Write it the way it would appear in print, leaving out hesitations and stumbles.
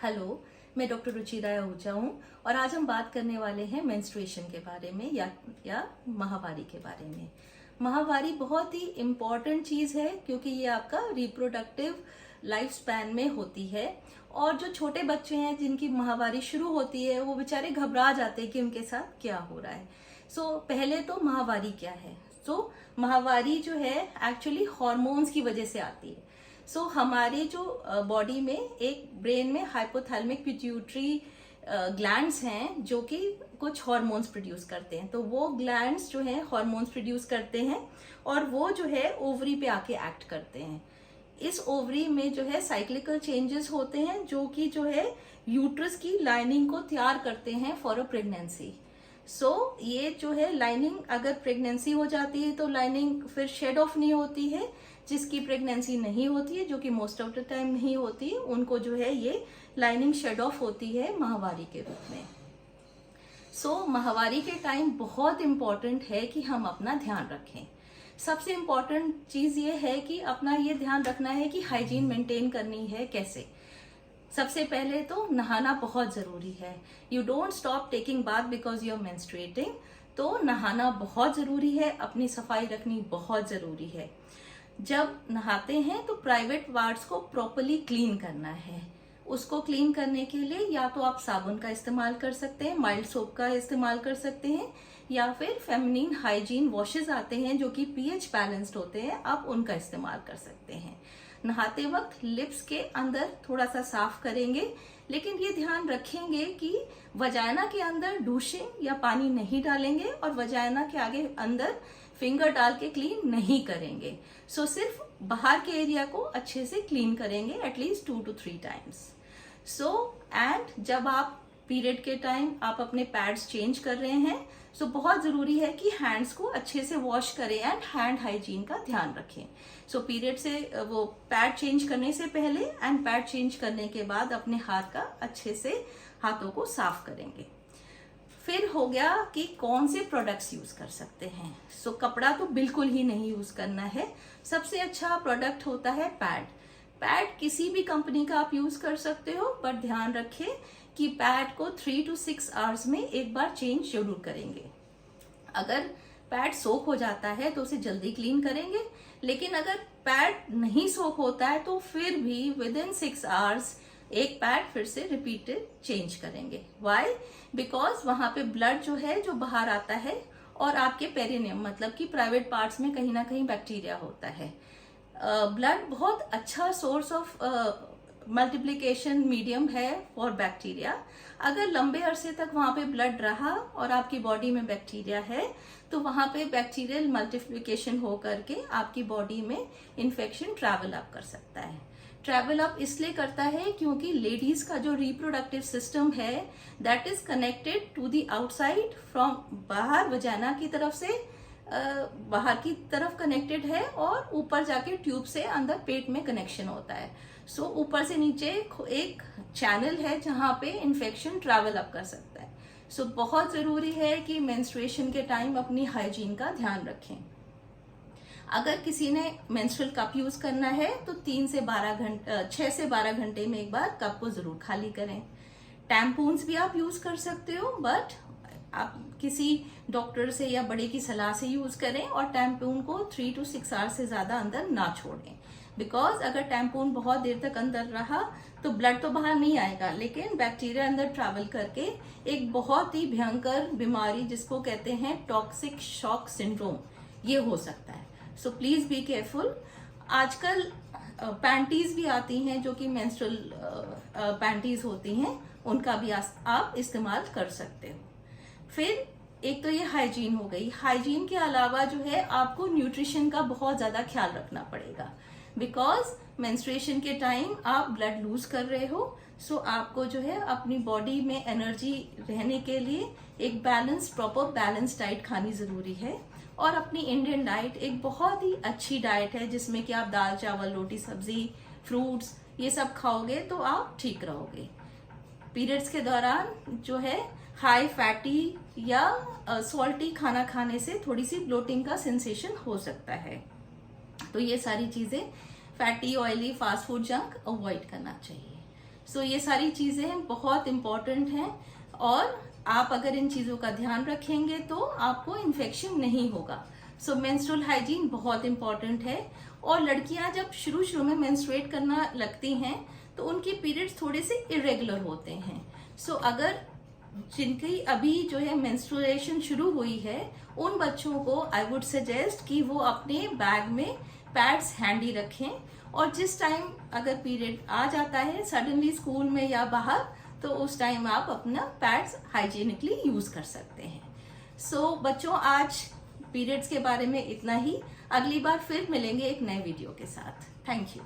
Hello, मैं doctor Ruchira Ahuja हूँ और आज हम बात करने वाले हैं मेंस्ट्रुएशन के बारे में या माहवारी के बारे में। माहवारी बहुत ही इम्पॉर्टेंट चीज़ है क्योंकि ये आपका रिप्रोडक्टिव लाइफ स्पैन में होती है और जो छोटे बच्चे हैं जिनकी माहवारी शुरू होती है वो बेचारे घबरा जाते हैं कि उनके साथ क्या हो रहा है। पहले तो माहवारी क्या है? माहवारी जो है एक्चुअली हॉर्मोन्स की वजह से आती है। हमारे जो बॉडी में एक ब्रेन में हाइपोथैलेमिक पिट्यूटरी ग्लैंड्स हैं जो कि कुछ हॉर्मोन्स प्रोड्यूस करते हैं। तो वो ग्लैंड्स जो हैं हॉर्मोन्स प्रोड्यूस करते हैं और वो जो है ओवरी पे आके एक्ट करते हैं। इस ओवरी में जो है साइक्लिकल चेंजेस होते हैं जो कि जो है यूट्रस की लाइनिंग को तैयार करते हैं फॉर अ प्रेगनेंसी। ये जो है लाइनिंग अगर प्रेगनेंसी हो जाती है तो लाइनिंग फिर शेड ऑफ नहीं होती है। जिसकी प्रेगनेंसी नहीं होती है, जो कि मोस्ट ऑफ द टाइम नहीं होती, उनको जो है ये लाइनिंग शेड ऑफ होती है माहवारी के रूप में। माहवारी के टाइम बहुत इम्पॉर्टेंट है कि हम अपना ध्यान रखें। सबसे इम्पॉर्टेंट चीज ये है कि अपना ये ध्यान रखना है कि हाइजीन मेंटेन करनी है। कैसे? सबसे पहले तो नहाना बहुत जरूरी है। You don't stop taking bath because you are menstruating. तो नहाना बहुत जरूरी है, अपनी सफाई रखनी बहुत जरूरी है। जब नहाते हैं तो प्राइवेट पार्ट्स को प्रॉपरली क्लीन करना है। उसको क्लीन करने के लिए या तो आप साबुन का इस्तेमाल कर सकते हैं, माइल्ड सोप का इस्तेमाल कर सकते हैं, या फिर फेमिनिन हाइजीन वॉशेस आते हैं जो कि पीएच बैलेंस्ड होते हैं, आप उनका इस्तेमाल कर सकते हैं। नहाते वक्त लिप्स के अंदर थोड़ा सा साफ करेंगे, लेकिन ये ध्यान रखेंगे कि वजाइना के अंदर डूशिंग या पानी नहीं डालेंगे और वजाइना के आगे अंदर फिंगर डाल के क्लीन नहीं करेंगे। सिर्फ बाहर के एरिया को अच्छे से क्लीन करेंगे एटलीस्ट 2 to 3 टाइम्स। एंड जब आप पीरियड के टाइम आप अपने पैड्स चेंज कर रहे हैं बहुत जरूरी है कि हैंड्स को अच्छे से वॉश करें एंड हैंड हाइजीन का ध्यान रखें। पीरियड से वो पैड चेंज करने से पहले एंड पैड चेंज करने के बाद अपने हाथ का अच्छे से हाथों को साफ करेंगे। फिर हो गया कि कौन से प्रोडक्ट्स यूज कर सकते हैं। कपड़ा तो बिल्कुल ही नहीं यूज करना है। सबसे अच्छा प्रोडक्ट होता है पैड। पैड किसी भी कंपनी का आप यूज कर सकते हो, बट ध्यान रखें कि पैड को 3 to 6 आवर्स में एक बार चेंज जरूर करेंगे। अगर पैड सोक हो जाता है तो उसे जल्दी क्लीन करेंगे, लेकिन अगर पैड नहीं सोक होता है तो फिर भी विदिन 6 आवर्स एक पैड फिर से रिपीटेड चेंज करेंगे। वाई? बिकॉज वहां पे ब्लड जो है जो बाहर आता है और आपके पेरिनियम मतलब कि प्राइवेट पार्ट्स में कहीं ना कहीं बैक्टीरिया होता है। ब्लड बहुत अच्छा सोर्स ऑफ मल्टीप्लिकेशन मीडियम है फॉर बैक्टीरिया। अगर लंबे अरसे तक वहां पे ब्लड रहा और आपकी बॉडी में बैक्टीरिया है तो वहां पे बैक्टीरियल मल्टीप्लिकेशन हो करके आपकी बॉडी में इन्फेक्शन ट्रैवल अप कर सकता है। ट्रैवल अप इसलिए करता है क्योंकि लेडीज का जो रिप्रोडक्टिव सिस्टम है that is connected to the outside from बाहर वजाना की तरफ से बाहर की तरफ कनेक्टेड है और ऊपर जाके ट्यूब से अंदर पेट में कनेक्शन होता है। ऊपर से नीचे एक चैनल है जहां पे इन्फेक्शन ट्रैवल अप कर सकता है। बहुत जरूरी है कि मेंस्ट्रुएशन के टाइम अपनी हाइजीन का ध्यान रखें। अगर किसी ने मेंस्ट्रुअल कप यूज करना है तो 6 से 12 घंटे में एक बार कप को जरूर खाली करें। टैम्पून्स भी आप यूज कर सकते हो, बट आप किसी डॉक्टर से या बड़े की सलाह से यूज करें और टैम्पून को 3 to 6 आवर्स से ज्यादा अंदर ना छोड़ें। बिकॉज अगर टैम्पून बहुत देर तक अंदर रहा तो ब्लड तो बाहर नहीं आएगा, लेकिन बैक्टीरिया अंदर ट्रैवल करके एक बहुत ही भयंकर बीमारी जिसको कहते हैं टॉक्सिक शॉक सिंड्रोम, ये हो सकता है। Please be careful. आजकल पैंटीज भी आती हैं जो कि मेंस्ट्रुअल पैंटीज होती हैं, उनका भी आप इस्तेमाल कर सकते हो। फिर एक तो ये हाइजीन हो गई। हाइजीन के अलावा जो है आपको न्यूट्रिशन का बहुत ज्यादा ख्याल रखना पड़ेगा। बिकॉज मेंस्ट्रुएशन के टाइम आप ब्लड लूज कर रहे हो, आपको जो है अपनी बॉडी में एनर्जी रहने के लिए एक प्रॉपर बैलेंस डाइट खानी जरूरी है। और अपनी इंडियन डाइट एक बहुत ही अच्छी डाइट है जिसमें कि आप दाल चावल रोटी सब्जी फ्रूट्स ये सब खाओगे तो आप ठीक रहोगे। पीरियड्स के दौरान जो है हाई फैटी या सॉल्टी खाना खाने से थोड़ी सी ब्लोटिंग का सेंसेशन हो सकता है। तो ये सारी चीजें fatty oily fast food junk avoid करना चाहिए। सो ये सारी चीजें बहुत इम्पोर्टेंट हैं और आप अगर इन चीजों का ध्यान रखेंगे तो आपको इन्फेक्शन नहीं होगा। सो मेंस्ट्रुअल हाइजीन बहुत इम्पोर्टेंट है। और लड़कियां जब शुरू में मेंस्ट्रुएट करना लगती हैं तो उनके पीरियड्स थोड़े से इरेगुलर होते हैं। सो अगर जिनकी अभी जो है मेंस्ट्रुएशन शुरू हुई है उन बच्चों को आई वुड सजेस्ट कि वो अपने बैग में पैड्स हैंडी रखें, और जिस टाइम अगर पीरियड आ जाता है सडनली स्कूल में या बाहर, तो उस टाइम आप अपना पैड्स हाइजीनिकली यूज कर सकते हैं। सो बच्चों, आज पीरियड्स के बारे में इतना ही। अगली बार फिर मिलेंगे एक नए वीडियो के साथ। Thank you.